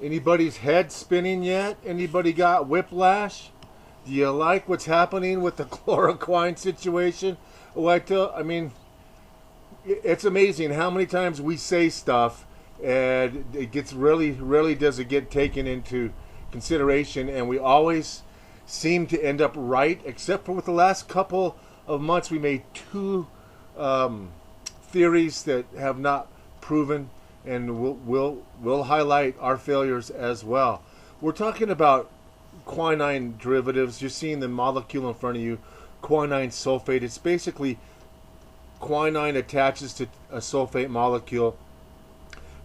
Anybody's head spinning yet? Anybody got whiplash? Do you like what's happening with the chloroquine situation? I mean, it's amazing how many times we say stuff and it gets really does it get taken into consideration, and we always seem to end up right, except for with the last couple of months we made two theories that have not proven, and we'll highlight our failures as well. We're talking about quinine derivatives. You're seeing the molecule in front of you, quinine sulfate. It's basically quinine attaches to a sulfate molecule.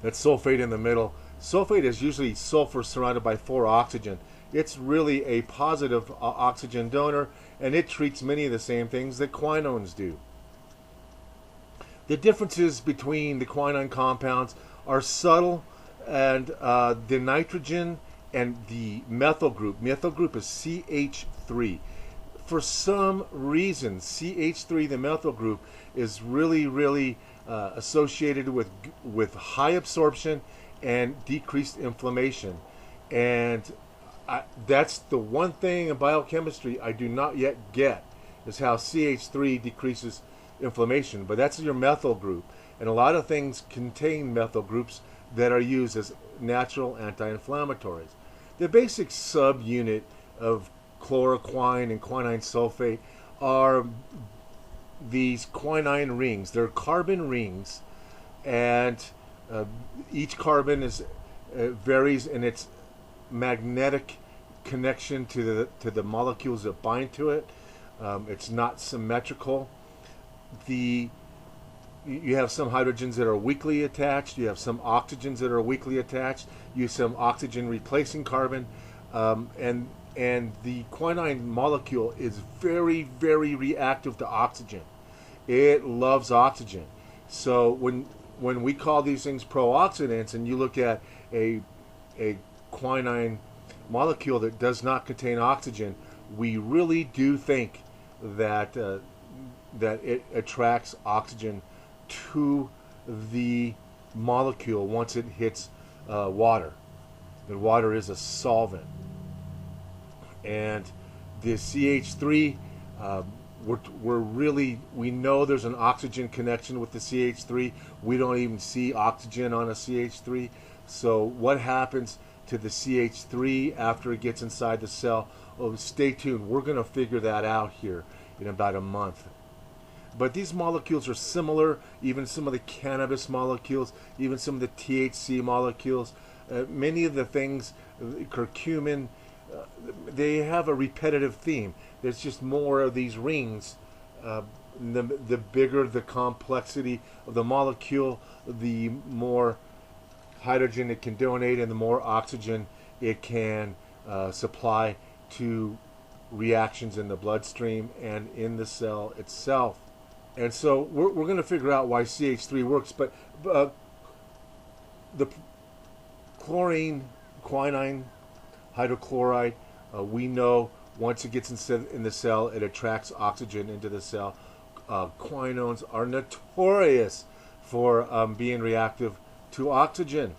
That's sulfate in the middle. Sulfate is usually sulfur surrounded by 4 oxygen. It's really a positive oxygen donor, and it treats many of the same things that quinones do. The differences between the quinine compounds are subtle, and the nitrogen and the methyl group. Methyl group is CH3. For some reason, CH3, the methyl group, is really associated with high absorption and decreased inflammation. And that's the one thing in biochemistry I do not yet get, is how CH3 decreases inflammation. But that's your methyl group. And a lot of things contain methyl groups that are used as natural anti-inflammatories. The basic subunit of chloroquine and quinine sulfate are these quinine rings. They're carbon rings, and each carbon varies in its magnetic connection to the molecules that bind to it. It's not symmetrical. You have some hydrogens that are weakly attached. You have some oxygens that are weakly attached. You have some oxygen replacing carbon, and the quinine molecule is very reactive to oxygen. It loves oxygen. So when we call these things pro-oxidants, and you look at a quinine molecule that does not contain oxygen, we really do think that it attracts oxygen to the molecule once it hits water. And water is a solvent. And the CH3, we know there's an oxygen connection with the CH3. We don't even see oxygen on a CH3. So what happens to the CH3 after it gets inside the cell? Oh, stay tuned. We're going to figure that out here in about a month. But these molecules are similar, even some of the cannabis molecules, even some of the THC molecules. Many of the things, curcumin, they have a repetitive theme. There's just more of these rings. The bigger the complexity of the molecule, the more hydrogen it can donate, and the more oxygen it can supply to reactions in the bloodstream and in the cell itself. And so we're going to figure out why CH3 works. But the chlorine, quinine, hydrochloride, we know once it gets in the cell, it attracts oxygen into the cell. Quinones are notorious for being reactive to oxygen.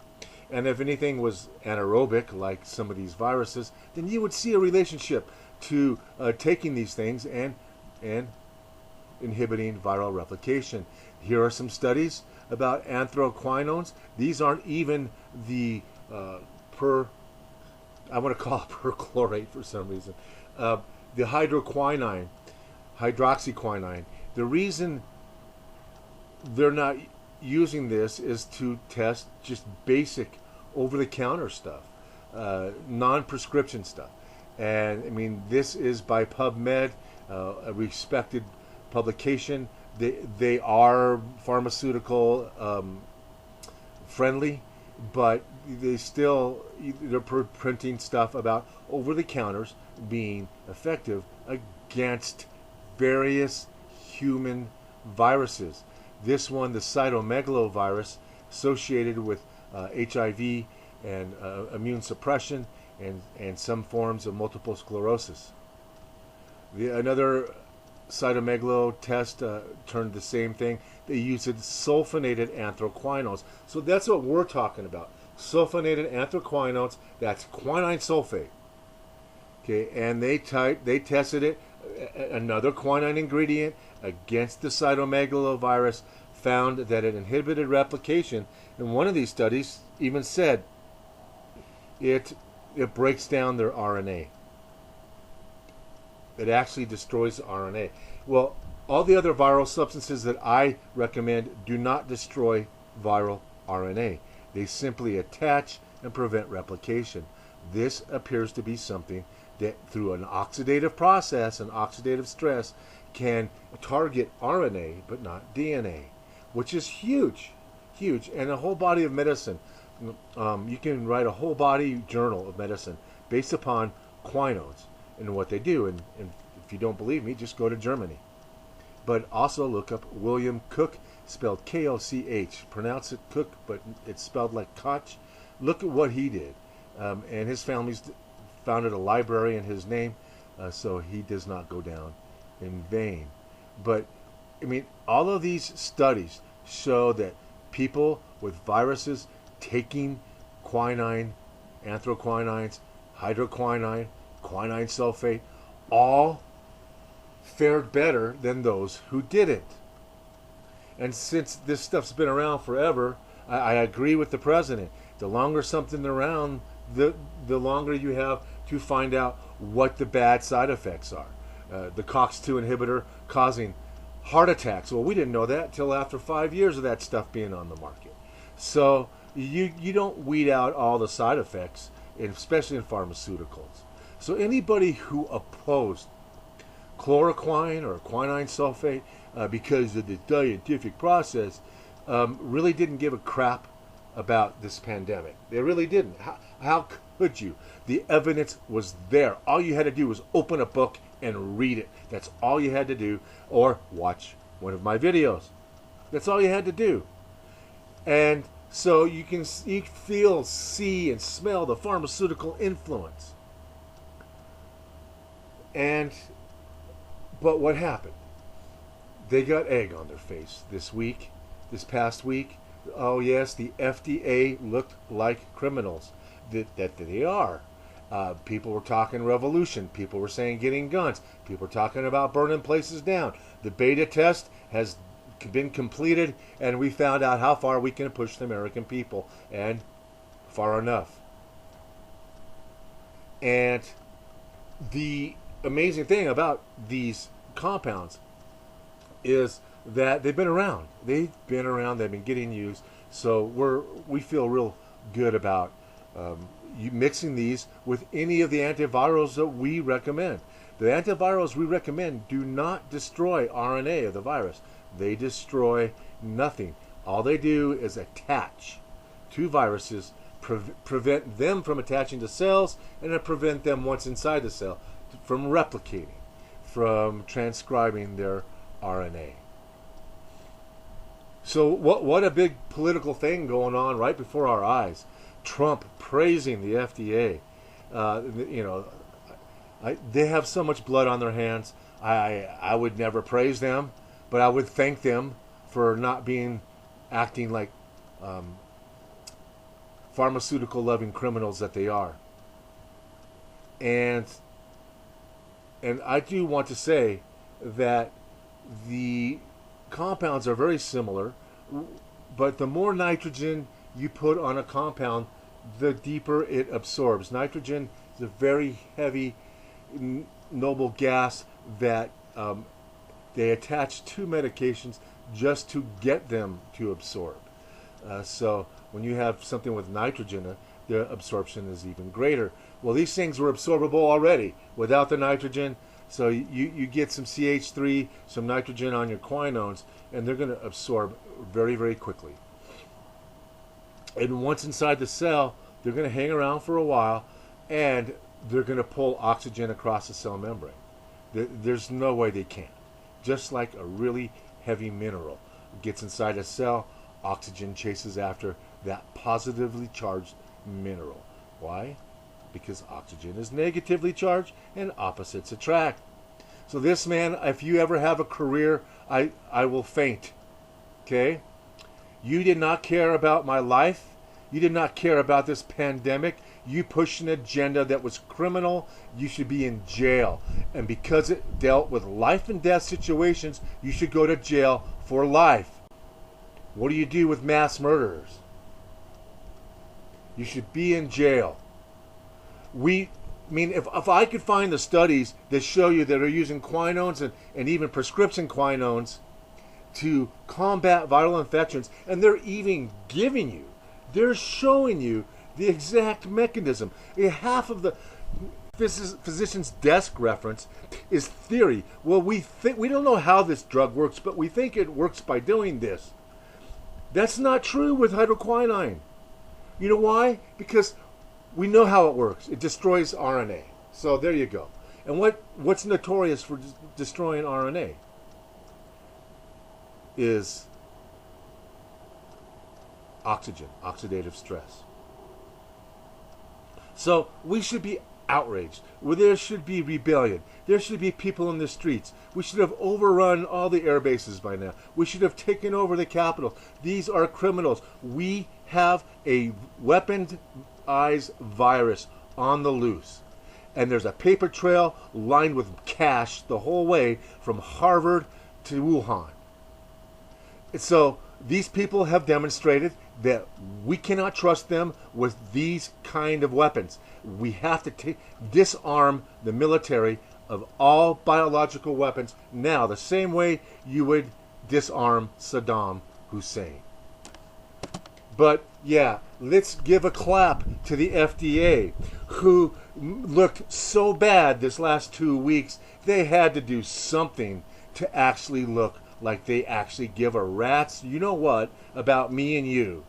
And if anything was anaerobic, like some of these viruses, then you would see a relationship to taking these things and inhibiting viral replication. Here are some studies about anthraquinones. These aren't even the I want to call it perchlorate for some reason. The hydroquinine, hydroxyquinine. The reason they're not using this is to test just basic over-the-counter stuff, non-prescription stuff. And I mean, this is by PubMed, a respected publication. They are pharmaceutical friendly, but they're printing stuff about over-the-counters being effective against various human viruses. This one, the cytomegalovirus, associated with HIV and immune suppression and some forms of multiple sclerosis. Another cytomegalo test turned the same thing. They used sulfonated anthraquinones. So that's what we're talking about. sulfonated anthraquinones. That's quinine sulfate. Okay, and they tested it, another quinine ingredient, against the cytomegalovirus, found that it inhibited replication. And one of these studies even said it breaks down their RNA. It actually destroys the RNA. Well, all the other viral substances that I recommend do not destroy viral RNA. They simply attach and prevent replication. This appears to be something that through an oxidative process and oxidative stress can target RNA but not DNA, which is huge, huge. And a whole body of medicine, you can write a whole body journal of medicine based upon quinones and what they do. And if you don't believe me, just go to Germany. But also look up William Koch, spelled K-O-C-H. Pronounce it Cook, but it's spelled like Koch. Look at what he did. And his family's founded a library in his name, so he does not go down in vain. But, I mean, all of these studies show that people with viruses taking quinine, anthraquinines, hydroquinine, quinine sulfate, all fared better than those who didn't. And since this stuff's been around forever, I agree with the president. The longer something's around, the longer you have to find out what the bad side effects are. The COX-2 inhibitor causing heart attacks. Well, we didn't know that till after 5 years of that stuff being on the market. So you don't weed out all the side effects, especially in pharmaceuticals. So anybody who opposed chloroquine or quinine sulfate because of the scientific process really didn't give a crap about this pandemic. They really didn't. How could you? The evidence was there. All you had to do was open a book and read it. That's all you had to do. Or watch one of my videos. That's all you had to do. And so you can feel, see, and smell the pharmaceutical influence. But what happened? They got egg on their face this past week. Oh yes, the FDA looked like criminals that they are. People were talking revolution. People were saying getting guns. People were talking about burning places down. The beta test has been completed, and we found out how far we can push the American people, and far enough. And the amazing thing about these compounds is that they've been around. They've been getting used. So we feel real good about you mixing these with any of the antivirals that we recommend. The antivirals we recommend do not destroy RNA of the virus. They destroy nothing. All they do is attach to viruses, prevent them from attaching to cells, and prevent them once inside the cell from replicating, from transcribing their RNA. So what a big political thing going on right before our eyes. Trump praising the FDA. They have so much blood on their hands. I would never praise them, but I would thank them for not acting like pharmaceutical loving criminals that they are. And I do want to say that the compounds are very similar, but the more nitrogen you put on a compound, the deeper it absorbs. Nitrogen is a very heavy, noble gas that they attach to medications just to get them to absorb. So when you have something with nitrogen, the absorption is even greater. Well, these things were absorbable already without the nitrogen. So you get some CH3, some nitrogen on your quinones, and they're going to absorb very, very quickly. And once inside the cell, they're going to hang around for a while, and they're going to pull oxygen across the cell membrane. There's no way they can't. Just like a really heavy mineral gets inside a cell, oxygen chases after that positively charged mineral. Why? Because oxygen is negatively charged and opposites attract. So this man, if you ever have a career, I will faint. Okay? You did not care about my life. You did not care about this pandemic. You pushed an agenda that was criminal. You should be in jail. And because it dealt with life and death situations, you should go to jail for life. What do you do with mass murderers? You should be in jail. If I could find the studies that show you that are using quinones and even prescription quinones to combat viral infections, and they're even giving you, they're showing you the exact mechanism. Half of the physician's desk reference is theory. Well, we don't know how this drug works, but we think it works by doing this. That's not true with hydroquinine. You know why? Because we know how it works. It destroys RNA. So there you go. And what's notorious for destroying RNA is oxygen, oxidative stress. So we should be outraged. There should be rebellion. There should be people in the streets. We should have overrun all the air bases by now. We should have taken over the Capitol. These are criminals. We have a weaponized virus on the loose. And there's a paper trail lined with cash the whole way from Harvard to Wuhan. And so these people have demonstrated that we cannot trust them with these kind of weapons. We have to disarm the military of all biological weapons now, the same way you would disarm Saddam Hussein. But yeah, let's give a clap to the FDA, who looked so bad this last 2 weeks. They had to do something to actually look like they actually give a rat's you know what about me and you.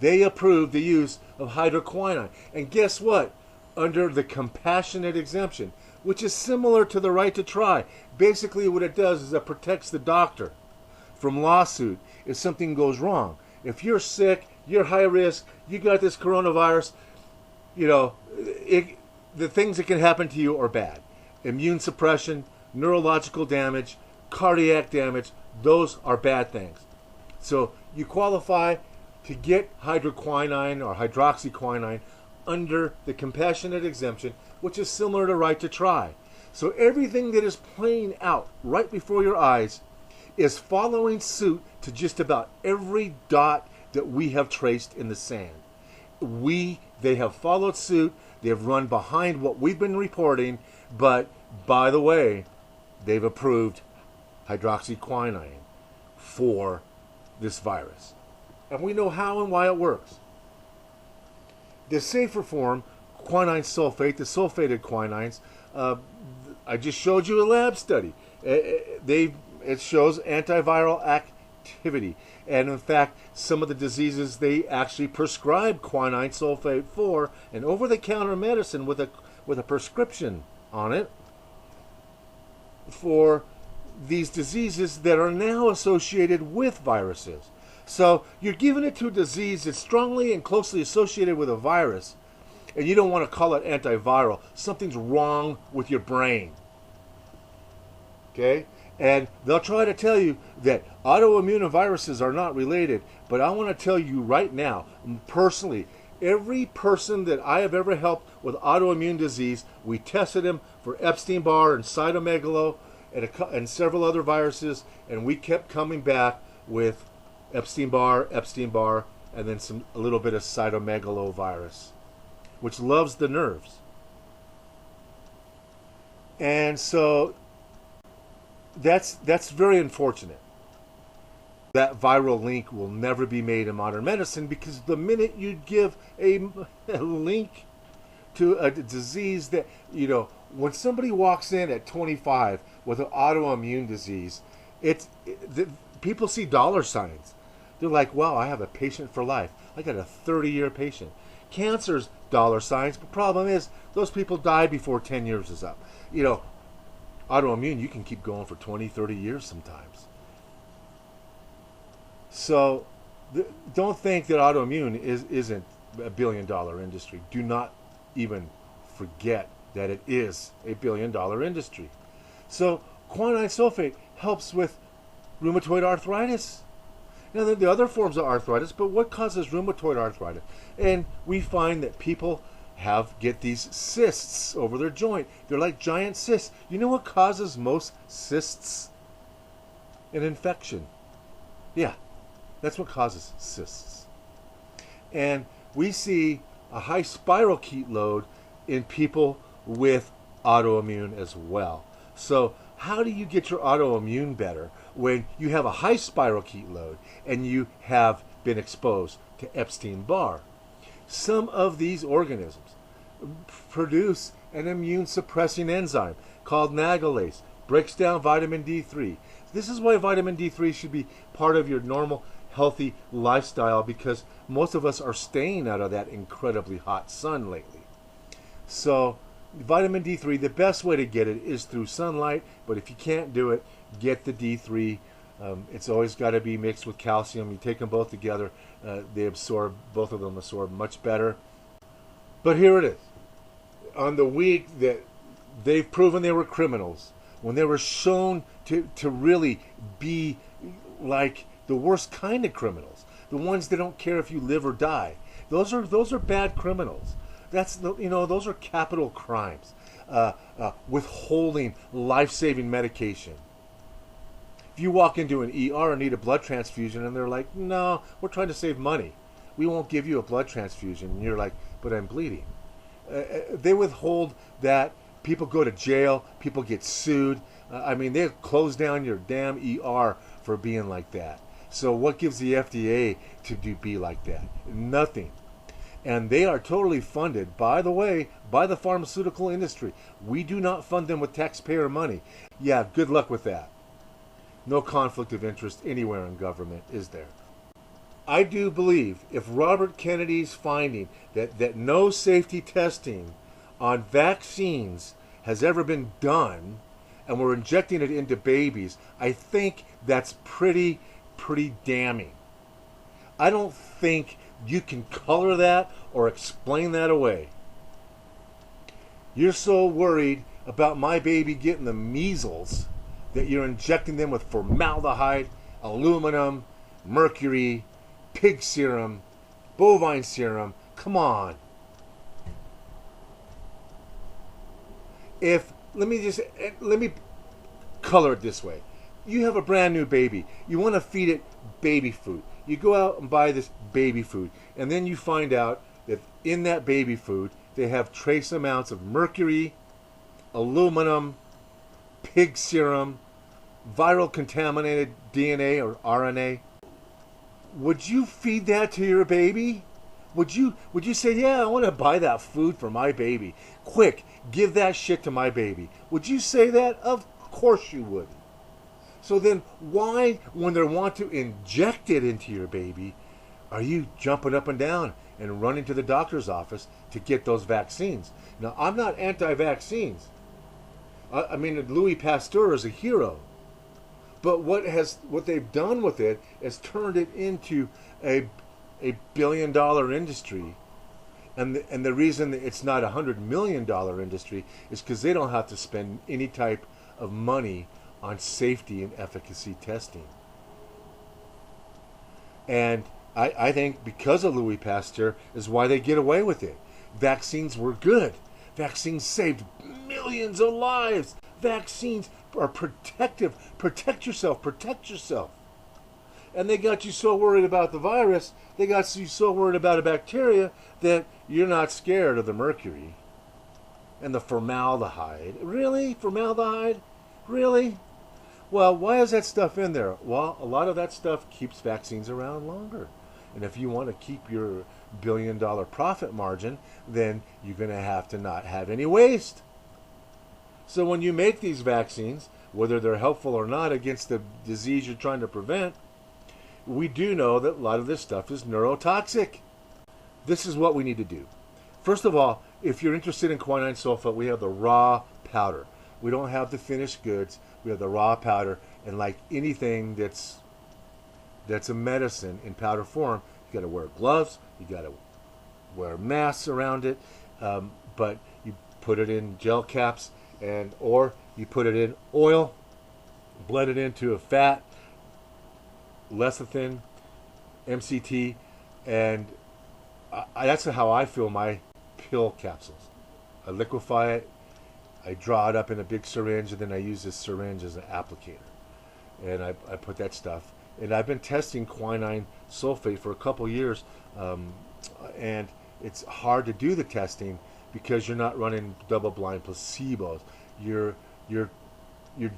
They approved the use of hydroquinine. And guess what? Under the compassionate exemption, which is similar to the right to try. Basically what it does is it protects the doctor from lawsuit if something goes wrong. If you're sick, you're high risk, you got this coronavirus, the things that can happen to you are bad. Immune suppression, neurological damage, cardiac damage, those are bad things. So you qualify to get hydroquinine or hydroxyquinine under the compassionate exemption, which is similar to right to try. So everything that is playing out right before your eyes is following suit to just about every dot that we have traced in the sand. They have followed suit, they have run behind what we've been reporting, but by the way, they've approved hydroxyquinine for this virus. And we know how and why it works. The safer form, quinine sulfate, the sulfated quinines, I just showed you a lab study. It shows antiviral activity. And in fact, some of the diseases they actually prescribe quinine sulfate for, an over-the-counter medicine with a prescription on it for these diseases that are now associated with viruses. So you're giving it to a disease that's strongly and closely associated with a virus, and you don't want to call it antiviral. Something's wrong with your brain. Okay? And they'll try to tell you that autoimmune viruses are not related, but I want to tell you right now, personally, every person that I have ever helped with autoimmune disease, we tested him for Epstein-Barr and cytomegalo and several other viruses, and we kept coming back with Epstein-Barr, and then a little bit of cytomegalovirus, which loves the nerves. And so that's very unfortunate. That viral link will never be made in modern medicine, because the minute you give a link to a disease that, when somebody walks in at 25 with an autoimmune disease, people see dollar signs. They're like, wow, I have a patient for life. I got a 30-year patient. Cancer's dollar signs, but problem is those people die before 10 years is up. Autoimmune, you can keep going for 20, 30 years sometimes. So don't think that autoimmune isn't a billion-dollar industry. Do not even forget that it is a billion-dollar industry. So quinine sulfate helps with rheumatoid arthritis. Now, there are other forms of arthritis, but what causes rheumatoid arthritis? And we find that people get these cysts over their joint. They're like giant cysts. You know what causes most cysts? An infection. Yeah, that's what causes cysts. And we see a high spirochete load in people with autoimmune as well. So how do you get your autoimmune better when you have a high spirochete load and you have been exposed to Epstein-Barr? Some of these organisms produce an immune suppressing enzyme called nagalase, breaks down vitamin D3. This is why vitamin D3 should be part of your normal healthy lifestyle, because most of us are staying out of that incredibly hot sun lately. So vitamin D3, the best way to get it is through sunlight, but if you can't do it, get the D3. It's always got to be mixed with calcium. You take them both together, both of them absorb much better. But here it is. On the week that they've proven they were criminals, when they were shown to really be like the worst kind of criminals, the ones that don't care if you live or die, those are bad criminals. Those are capital crimes. Withholding life-saving medication. If you walk into an ER and need a blood transfusion and they're like, no, we're trying to save money, we won't give you a blood transfusion, and you're like, but I'm bleeding. They withhold that. People go to jail. People get sued. They close down your damn ER for being like that. So what gives the FDA to be like that? Nothing. And they are totally funded, by the way, by the pharmaceutical industry. We do not fund them with taxpayer money. Yeah, good luck with that. No conflict of interest anywhere in government, is there? I do believe if Robert Kennedy's finding that no safety testing on vaccines has ever been done, and we're injecting it into babies, I think that's pretty damning. I don't think you can color that or explain that away. You're so worried about my baby getting the measles that you're injecting them with formaldehyde, aluminum, mercury, pig serum, bovine serum. Come on. Let me color it this way. You have a brand new baby. You want to feed it baby food. You go out and buy this baby food, and then you find out that in that baby food they have trace amounts of mercury, aluminum, pig serum, viral contaminated DNA or RNA. Would you feed that to your baby? Would you say, yeah, I want to buy that food for my baby. Quick, give that shit to my baby. Would you say that? Of course you would. So then why, when they want to inject it into your baby, are you jumping up and down and running to the doctor's office to get those vaccines? Now, I'm not anti-vaccines. Louis Pasteur is a hero. But what they've done with it is turned it into a billion-dollar industry. And the reason that it's not $100 million industry is because they don't have to spend any type of money on safety and efficacy testing. And I think because of Louis Pasteur is why they get away with it. Vaccines were good. Vaccines saved millions of lives. Vaccines are protective. Protect yourself. Protect yourself. And they got you so worried about the virus, they got you so worried about a bacteria that you're not scared of the mercury and the formaldehyde. Really? Formaldehyde? Really? Well, why is that stuff in there? Well, a lot of that stuff keeps vaccines around longer. And if you want to keep your billion-dollar profit margin, then you're going to have to not have any waste. So when you make these vaccines, whether they're helpful or not against the disease you're trying to prevent, we do know that a lot of this stuff is neurotoxic. This is what we need to do. First of all, if you're interested in quinine sulfate, we have the raw powder. We don't have the finished goods. We have the raw powder. And like anything that's a medicine in powder form, you got to wear gloves. You got to wear masks around it. But you put it in gel caps, or you put it in oil, blend it into a fat, lecithin, MCT, and that's how I fill my pill capsules. I liquefy it, I draw it up in a big syringe, and then I use this syringe as an applicator. And I put that stuff. And I've been testing quinine sulfate for a couple years, and it's hard to do the testing because you're not running double-blind placebos. You're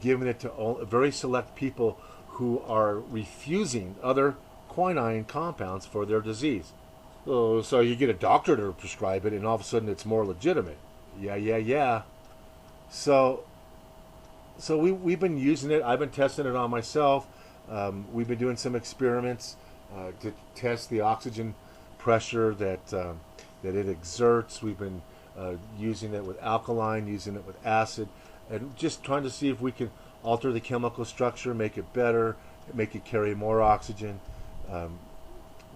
giving it to very select people who are refusing other quinine compounds for their disease. So you get a doctor to prescribe it, and all of a sudden it's more legitimate. Yeah. So we've been using it. I've been testing it on myself. We've been doing some experiments to test the oxygen pressure that it exerts. We've been using it with alkaline, using it with acid, and just trying to see if we can alter the chemical structure, make it better, make it carry more oxygen.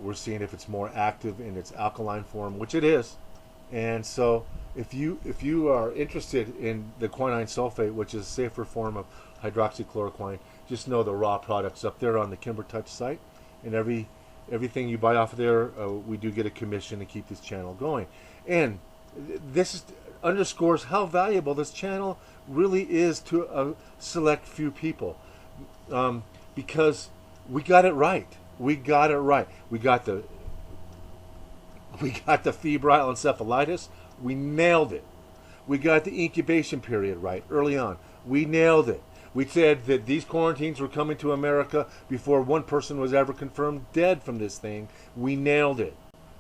We're seeing if it's more active in its alkaline form, which it is. And so if you are interested in the quinine sulfate, which is a safer form of hydroxychloroquine, just know the raw products up there on the KimberTouch site, and everything you buy off of there, we do get a commission to keep this channel going. And this underscores how valuable this channel really is to a select few people, because we got it right. We got it right. We got the febrile encephalitis. We nailed it. We got the incubation period right early on. We nailed it. We said that these quarantines were coming to America before one person was ever confirmed dead from this thing. We nailed it.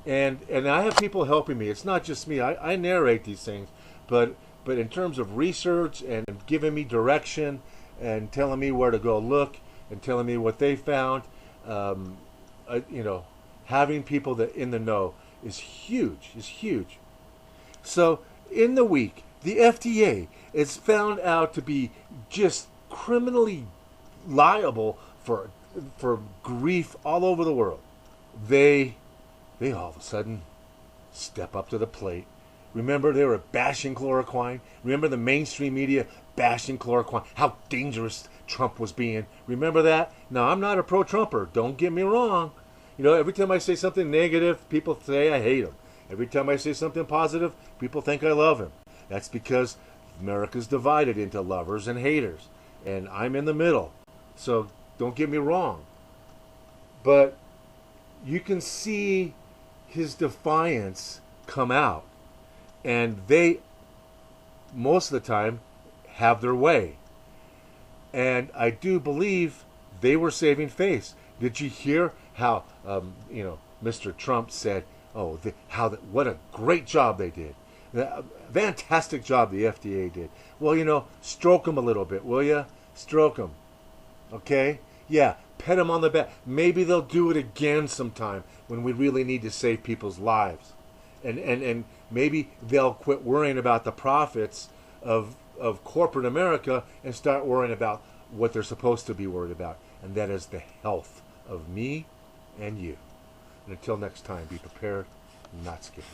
And I have people helping me. It's not just me. I narrate these things, but in terms of research and giving me direction and telling me where to go look and telling me what they found, having people that in the know is huge. So in the week, the FDA is found out to be just criminally liable for grief all over the world. They all of a sudden step up to the plate. Remember, they were bashing chloroquine. Remember the mainstream media bashing chloroquine, how dangerous Trump was being. Remember that? Now, I'm not a pro-Trumper. Don't get me wrong. Every time I say something negative, people say I hate him. Every time I say something positive, people think I love him. That's because America's divided into lovers and haters, and I'm in the middle. So don't get me wrong. But you can see his defiance come out, and they, most of the time, have their way. And I do believe they were saving face. Did you hear how Mr. Trump said, what a great job they did. Fantastic job the FDA did. Well, stroke them a little bit, will you? Stroke them. Okay? Yeah, pet them on the back. Maybe they'll do it again sometime when we really need to save people's lives. And maybe they'll quit worrying about the profits of corporate America and start worrying about what they're supposed to be worried about, and that is the health of me and you. And until next time, be prepared, not scared.